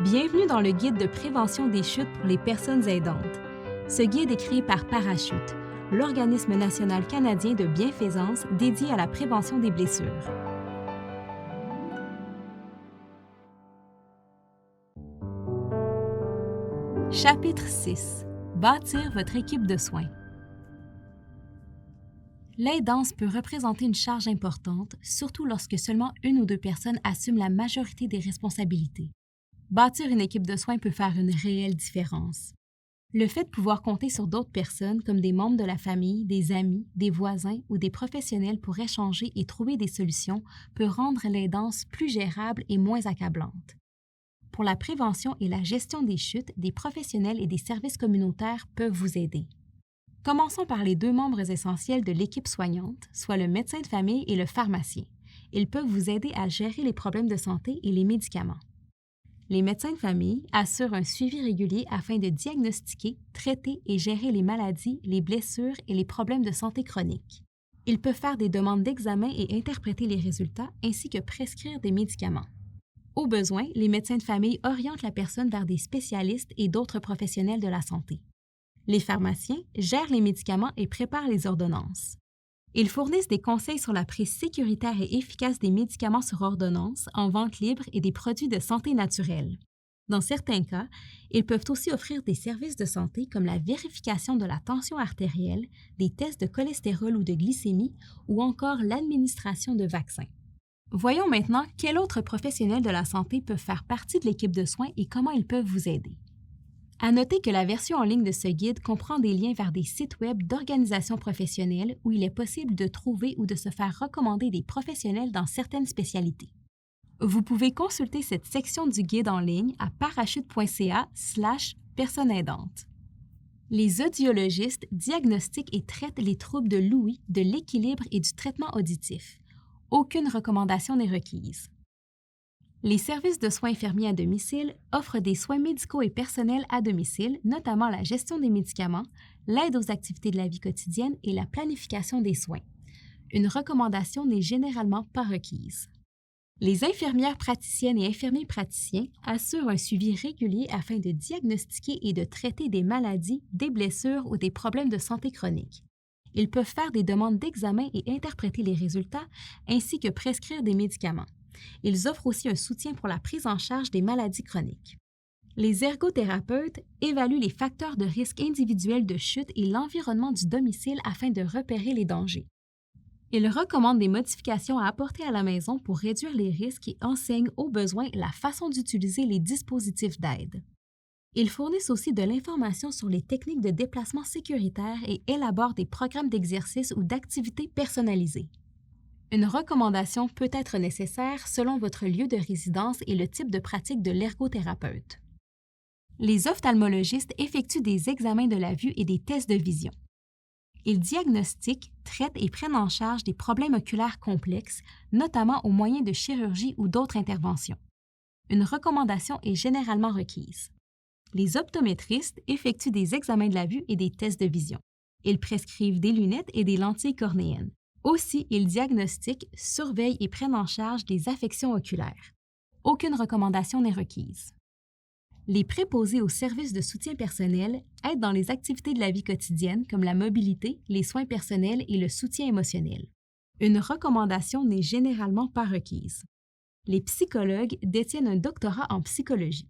Bienvenue dans le guide de prévention des chutes pour les personnes aidantes. Ce guide est créé par Parachute, l'organisme national canadien de bienfaisance dédié à la prévention des blessures. Chapitre 6. Bâtir votre équipe de soins. L'aidance peut représenter une charge importante, surtout lorsque seulement une ou deux personnes assument la majorité des responsabilités. Bâtir une équipe de soins peut faire une réelle différence. Le fait de pouvoir compter sur d'autres personnes comme des membres de la famille, des amis, des voisins ou des professionnels pour échanger et trouver des solutions peut rendre l'aidance plus gérable et moins accablante. Pour la prévention et la gestion des chutes, des professionnels et des services communautaires peuvent vous aider. Commençons par les deux membres essentiels de l'équipe soignante, soit le médecin de famille et le pharmacien. Ils peuvent vous aider à gérer les problèmes de santé et les médicaments. Les médecins de famille assurent un suivi régulier afin de diagnostiquer, traiter et gérer les maladies, les blessures et les problèmes de santé chroniques. Ils peuvent faire des demandes d'examen et interpréter les résultats ainsi que prescrire des médicaments. Au besoin, les médecins de famille orientent la personne vers des spécialistes et d'autres professionnels de la santé. Les pharmaciens gèrent les médicaments et préparent les ordonnances. Ils fournissent des conseils sur la prise sécuritaire et efficace des médicaments sur ordonnance, en vente libre et des produits de santé naturelle. Dans certains cas, ils peuvent aussi offrir des services de santé comme la vérification de la tension artérielle, des tests de cholestérol ou de glycémie ou encore l'administration de vaccins. Voyons maintenant quels autres professionnels de la santé peuvent faire partie de l'équipe de soins et comment ils peuvent vous aider. À noter que la version en ligne de ce guide comprend des liens vers des sites web d'organisations professionnelles où il est possible de trouver ou de se faire recommander des professionnels dans certaines spécialités. Vous pouvez consulter cette section du guide en ligne à parachute.ca/personnes aidantes. Les audiologistes diagnostiquent et traitent les troubles de l'ouïe, de l'équilibre et du traitement auditif. Aucune recommandation n'est requise. Les services de soins infirmiers à domicile offrent des soins médicaux et personnels à domicile, notamment la gestion des médicaments, l'aide aux activités de la vie quotidienne et la planification des soins. Une recommandation n'est généralement pas requise. Les infirmières praticiennes et infirmiers praticiens assurent un suivi régulier afin de diagnostiquer et de traiter des maladies, des blessures ou des problèmes de santé chronique. Ils peuvent faire des demandes d'examen et interpréter les résultats, ainsi que prescrire des médicaments. Ils offrent aussi un soutien pour la prise en charge des maladies chroniques. Les ergothérapeutes évaluent les facteurs de risque individuels de chute et l'environnement du domicile afin de repérer les dangers. Ils recommandent des modifications à apporter à la maison pour réduire les risques et enseignent au besoin la façon d'utiliser les dispositifs d'aide. Ils fournissent aussi de l'information sur les techniques de déplacement sécuritaire et élaborent des programmes d'exercice ou d'activités personnalisés. Une recommandation peut être nécessaire selon votre lieu de résidence et le type de pratique de l'ergothérapeute. Les ophtalmologistes effectuent des examens de la vue et des tests de vision. Ils diagnostiquent, traitent et prennent en charge des problèmes oculaires complexes, notamment au moyen de chirurgie ou d'autres interventions. Une recommandation est généralement requise. Les optométristes effectuent des examens de la vue et des tests de vision. Ils prescrivent des lunettes et des lentilles cornéennes. Aussi, ils diagnostiquent, surveillent et prennent en charge des affections oculaires. Aucune recommandation n'est requise. Les préposés aux services de soutien personnel aident dans les activités de la vie quotidienne comme la mobilité, les soins personnels et le soutien émotionnel. Une recommandation n'est généralement pas requise. Les psychologues détiennent un doctorat en psychologie.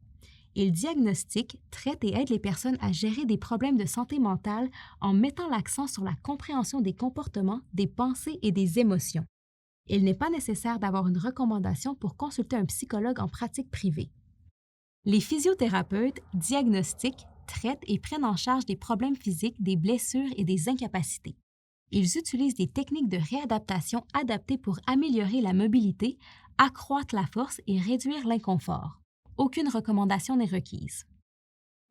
Ils diagnostiquent, traitent et aident les personnes à gérer des problèmes de santé mentale en mettant l'accent sur la compréhension des comportements, des pensées et des émotions. Il n'est pas nécessaire d'avoir une recommandation pour consulter un psychologue en pratique privée. Les physiothérapeutes diagnostiquent, traitent et prennent en charge des problèmes physiques, des blessures et des incapacités. Ils utilisent des techniques de réadaptation adaptées pour améliorer la mobilité, accroître la force et réduire l'inconfort. Aucune recommandation n'est requise.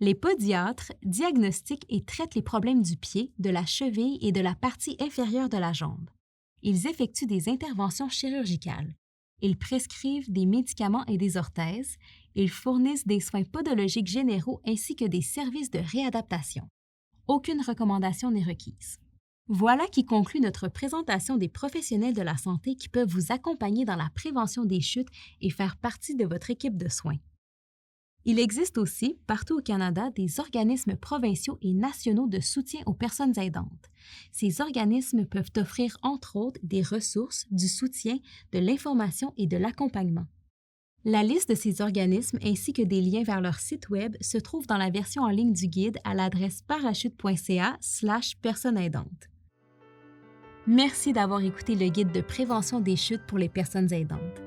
Les podiatres diagnostiquent et traitent les problèmes du pied, de la cheville et de la partie inférieure de la jambe. Ils effectuent des interventions chirurgicales. Ils prescrivent des médicaments et des orthèses. Ils fournissent des soins podologiques généraux ainsi que des services de réadaptation. Aucune recommandation n'est requise. Voilà qui conclut notre présentation des professionnels de la santé qui peuvent vous accompagner dans la prévention des chutes et faire partie de votre équipe de soins. Il existe aussi, partout au Canada, des organismes provinciaux et nationaux de soutien aux personnes aidantes. Ces organismes peuvent offrir, entre autres, des ressources, du soutien, de l'information et de l'accompagnement. La liste de ces organismes ainsi que des liens vers leur site Web se trouvent dans la version en ligne du guide à l'adresse parachute.ca/personnes aidantes. Merci d'avoir écouté le guide de prévention des chutes pour les personnes aidantes.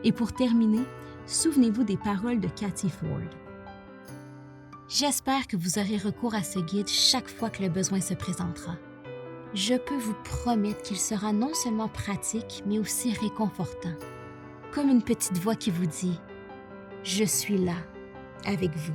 Et pour terminer, souvenez-vous des paroles de Cathy Ford. J'espère que vous aurez recours à ce guide chaque fois que le besoin se présentera. Je peux vous promettre qu'il sera non seulement pratique, mais aussi réconfortant. Comme une petite voix qui vous dit « Je suis là, avec vous ».